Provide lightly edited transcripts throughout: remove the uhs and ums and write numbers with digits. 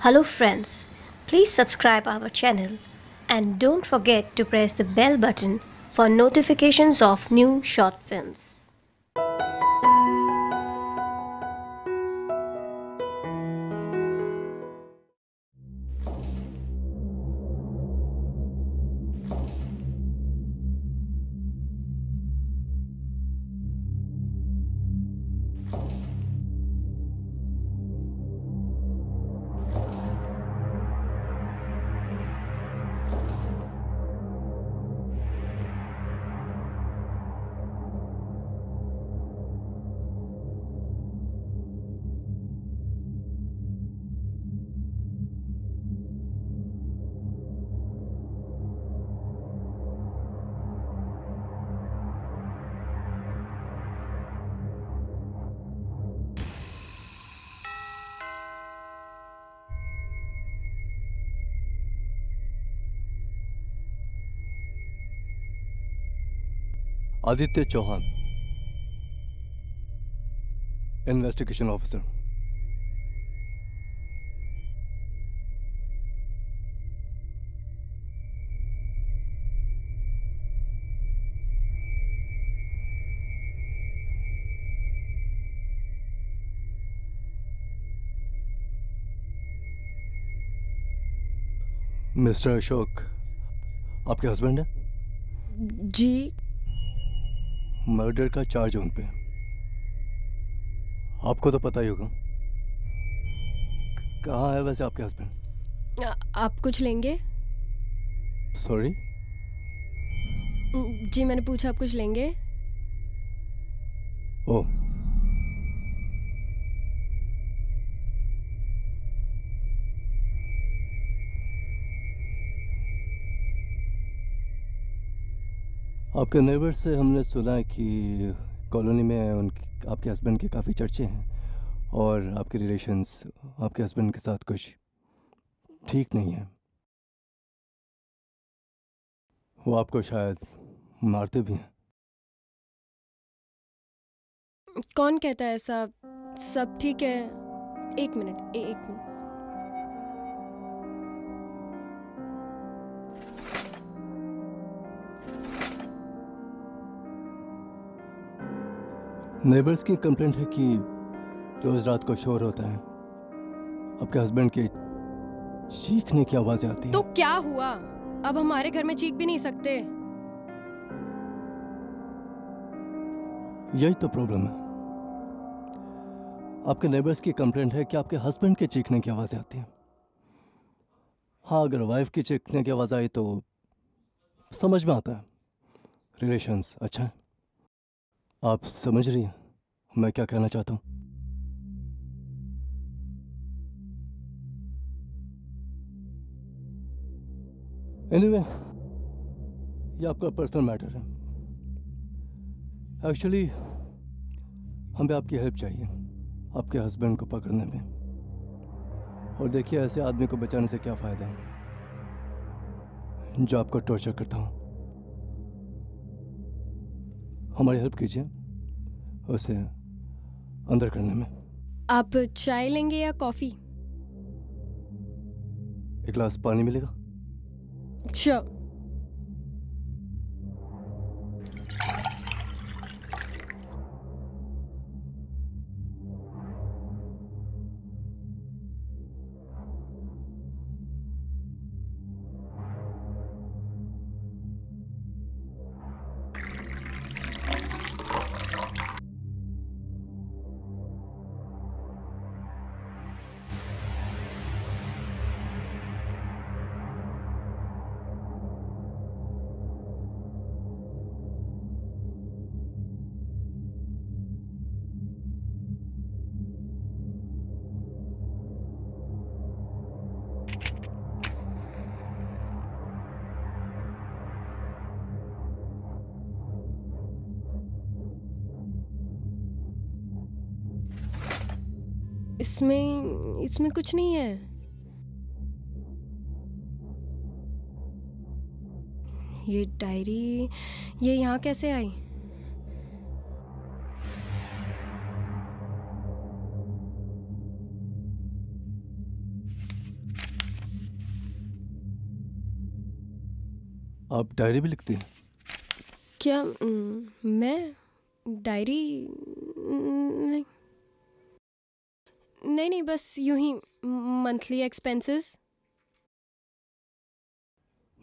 Hello friends, please subscribe our channel and don't forget to press the bell button for notifications of new short films. Aditya Chauhan, investigation officer. Mr Ashok आपके husband है? जी। Murder का charge उन पे। आपको तो पता ही होगा। कहाँ है वैसे आपके हस्बैंड? आप कुछ लेंगे? सॉरी? जी मैंने पूछा आप कुछ लेंगे? ओह, आपके नेबर से हमने सुना है कि कॉलोनी में उनकी आपके हस्बैंड के काफ़ी चर्चे हैं और आपके रिलेशंस आपके हस्बैंड के साथ कुछ ठीक नहीं है। वो आपको शायद मारते भी हैं। कौन कहता है ऐसा? सब ठीक है। एक मिनट, एक मिनट। नेबर्स की कंप्लेंट है कि रोज रात को शोर होता है, आपके हस्बैंड के चीखने की आवाजें आती हैं। तो क्या हुआ? अब हमारे घर में चीख भी नहीं सकते। यही तो प्रॉब्लम है। आपके नेबर्स की कंप्लेंट है कि आपके हस्बैंड के चीखने की आवाजें आती हैं। हाँ, अगर वाइफ की चीखने की आवाज आई तो समझ में आता है, रिलेशंस अच्छा है। आप समझ रही हैं मैं क्या कहना चाहता हूँ? एनीवे, ये आपका पर्सनल मैटर है। एक्चुअली हमें आपकी हेल्प चाहिए आपके हस्बैंड को पकड़ने में। और देखिए, ऐसे आदमी को बचाने से क्या फ़ायदा जो आपको टॉर्चर करता हो। हमारी हेल्प कीजिए उसे अंदर करने में। आप चाय लेंगे या कॉफी? एक गिलास पानी मिलेगा? श्योर। इसमें कुछ नहीं है। ये डायरी, ये यहाँ कैसे आई? आप डायरी भी लिखती हैं? क्या मैं डायरी नहीं नहीं नहीं, बस यूं ही मंथली एक्सपेंसेस।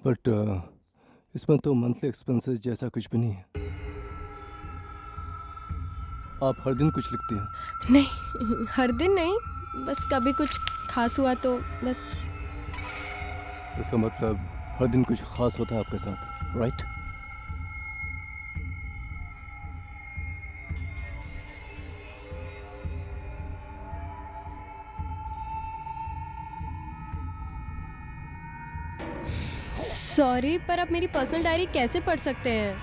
बट इसमें तो मंथली एक्सपेंसेस जैसा कुछ भी नहीं है। आप हर दिन कुछ लिखती हैं? नहीं, हर दिन नहीं, बस कभी कुछ खास हुआ तो बस। इसका मतलब हर दिन कुछ खास होता है आपके साथ, राइट? सॉरी, पर आप मेरी पर्सनल डायरी कैसे पढ़ सकते हैं?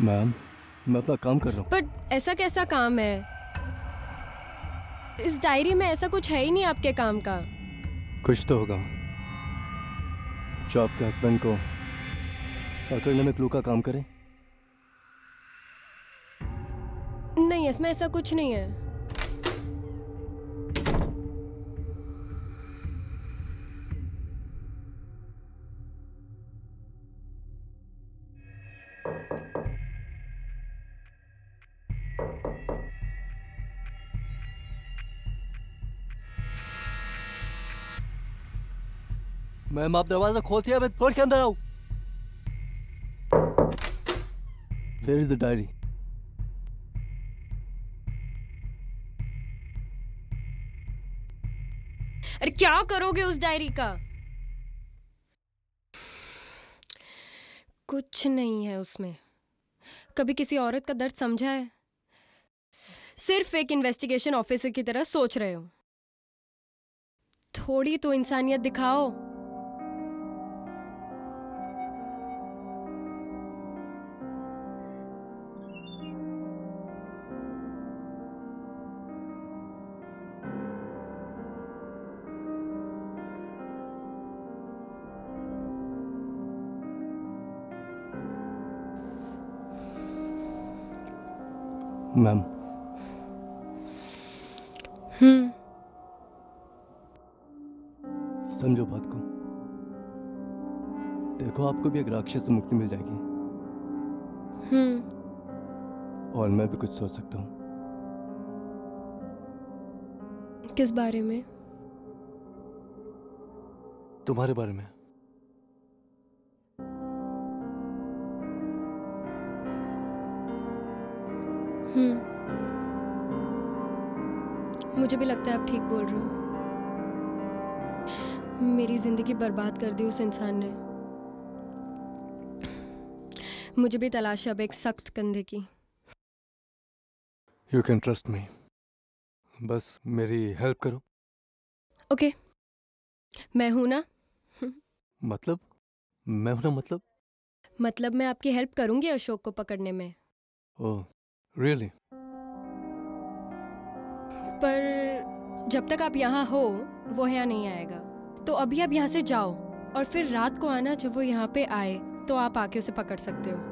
मैम, मैं अपना काम कर रहा हूँ। बट ऐसा कैसा काम है? इस डायरी में ऐसा कुछ है ही नहीं आपके काम का। कुछ तो होगा जो आपके हस्बैंड को पकड़ने में क्लू का काम करे। नहीं, इसमें ऐसा कुछ नहीं है। मैम, आप दरवाजा खोलती है, मैं तोड़ के अंदर आऊँ? Where is the diary? अरे क्या करोगे उस डायरी का? कुछ नहीं है उसमें। कभी किसी औरत का दर्द समझा है? सिर्फ एक इन्वेस्टिगेशन ऑफिसर की तरह सोच रहे हो। थोड़ी तो इंसानियत दिखाओ। मैम, समझो बात को। देखो, आपको भी एक राक्षस से मुक्ति मिल जाएगी। और मैं भी कुछ सोच सकता हूँ। किस बारे में? तुम्हारे बारे में। मुझे भी लगता है आप ठीक बोल रहे हो। मेरी जिंदगी बर्बाद कर दी उस इंसान ने। मुझे भी तलाश है अब एक सख्त कंधे की। You can trust me. बस मेरी हेल्प करो। ओके, मैं हूं ना। मतलब? मैं हूं ना मतलब? मतलब मैं आपकी हेल्प करूंगी अशोक को पकड़ने में। ओह, रियली? पर जब तक आप यहाँ हो वो यहाँ नहीं आएगा। तो अभी आप यहाँ से जाओ और फिर रात को आना। जब वो यहाँ पे आए तो आप आके उसे पकड़ सकते हो।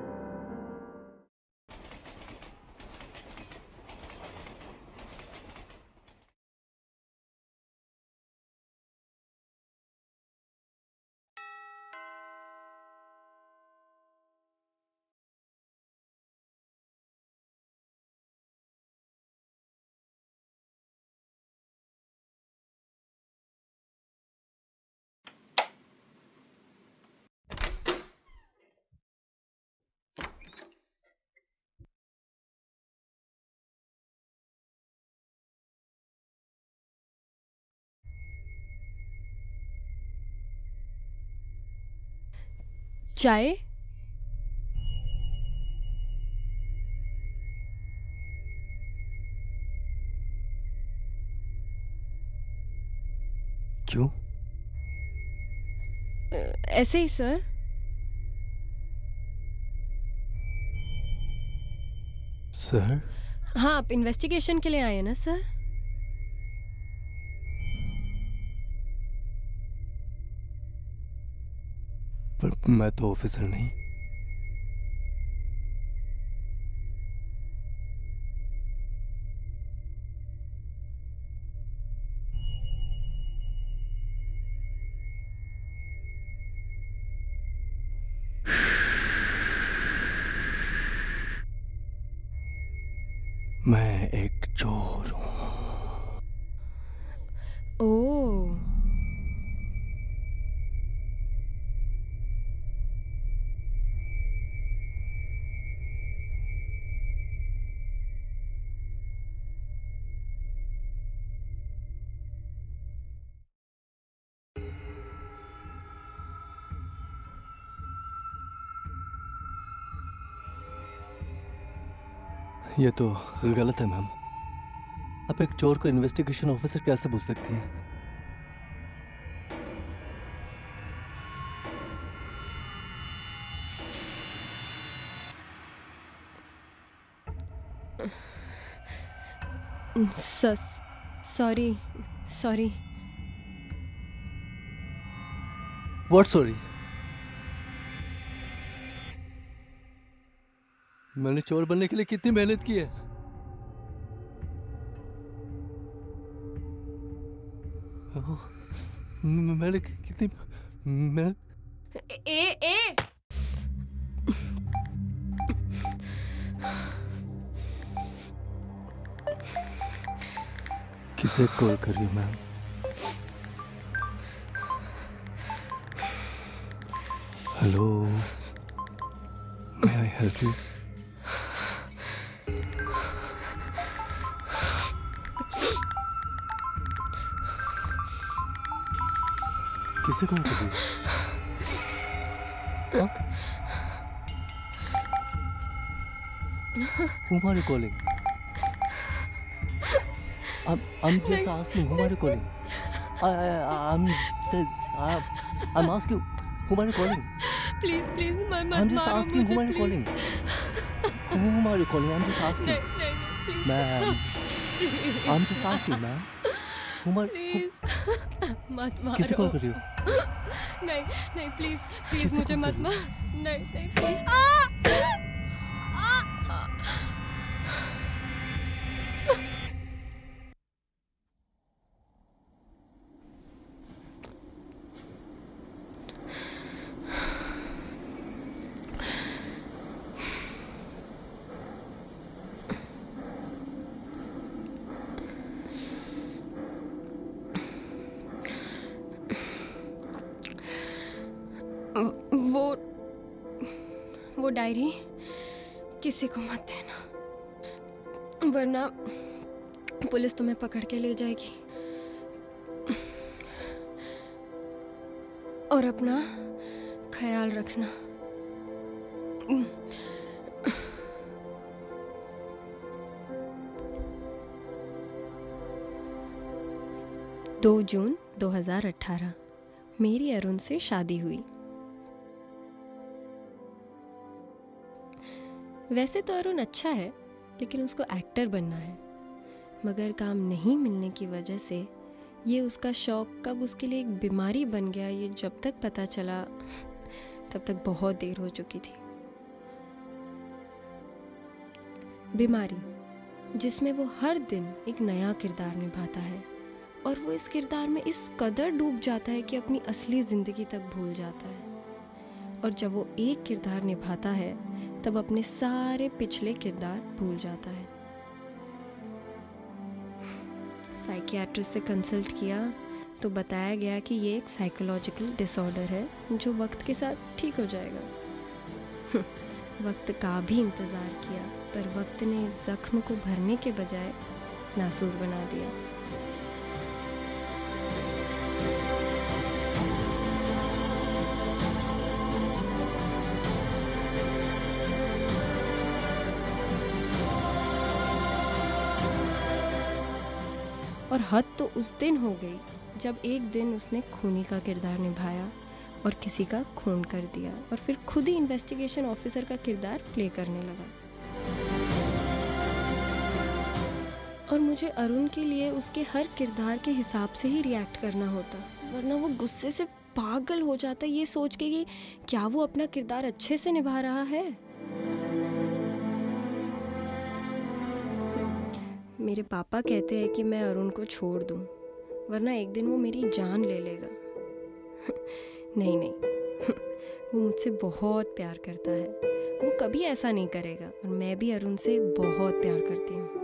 चाय? क्यों? ऐसे ही सर। सर? हाँ, आप इन्वेस्टिगेशन के लिए आए हैं ना सर? पर मैं तो ऑफिसर नहीं। मैं एक चोर हूँ। ओह, ये तो गलत है मैम। आप एक चोर को इन्वेस्टिगेशन ऑफिसर कैसे बोल सकती हैं? Sorry sorry. What sorry? मैंने चोर बनने के लिए कितनी मेहनत की है। ओह, मैंने कितनी मेहनत। ए किसे कॉल कर रही हो ma'am? Hello, may I help you? किसे कॉल कर रही हो? Whom are you calling? I'm just asking, whom are you calling? I'm asking, whom are you calling? Please मत I'm just मारो asking, मुझे, whom are you please. calling? Whom are you calling? I'm just asking. नहीं please Ma'am, I'm just asking, ma'am. Whom are? Please मत मारो। किसे call कर रही हो? नहीं प्लीज किसे मुझे कॉल मत कर रही मार। हो? नहीं प्लीज। वो डायरी किसी को मत देना, वरना पुलिस तुम्हें पकड़ के ले जाएगी। और अपना ख्याल रखना। 2 जून 2018 मेरी अरुण से शादी हुई। वैसे तो अरुण अच्छा है, लेकिन उसको एक्टर बनना है, मगर काम नहीं मिलने की वजह से ये उसका शौक कब उसके लिए एक बीमारी बन गया, ये जब तक पता चला तब तक बहुत देर हो चुकी थी। बीमारी जिसमें वो हर दिन एक नया किरदार निभाता है और वो इस किरदार में इस कदर डूब जाता है कि अपनी असली ज़िंदगी तक भूल जाता है। और जब वो एक किरदार निभाता है तब अपने सारे पिछले किरदार भूल जाता है। साइकियाट्रिस्ट से कंसल्ट किया तो बताया गया कि ये एक साइकोलॉजिकल डिसऑर्डर है जो वक्त के साथ ठीक हो जाएगा। वक्त का भी इंतज़ार किया, पर वक्त ने इस जख्म को भरने के बजाय नासूर बना दिया। और हद तो उस दिन हो गई जब एक दिन उसने खूनी का किरदार निभाया और किसी का खून कर दिया और फिर खुद ही इन्वेस्टिगेशन ऑफिसर का किरदार प्ले करने लगा। और मुझे अरुण के लिए उसके हर किरदार के हिसाब से ही रिएक्ट करना होता, वरना वो गुस्से से पागल हो जाता ये सोच के कि क्या वो अपना किरदार अच्छे से निभा रहा है। मेरे पापा कहते हैं कि मैं अरुण को छोड़ दूं, वरना एक दिन वो मेरी जान ले लेगा। नहीं वो मुझसे बहुत प्यार करता है, वो कभी ऐसा नहीं करेगा और मैं भी अरुण से बहुत प्यार करती हूँ।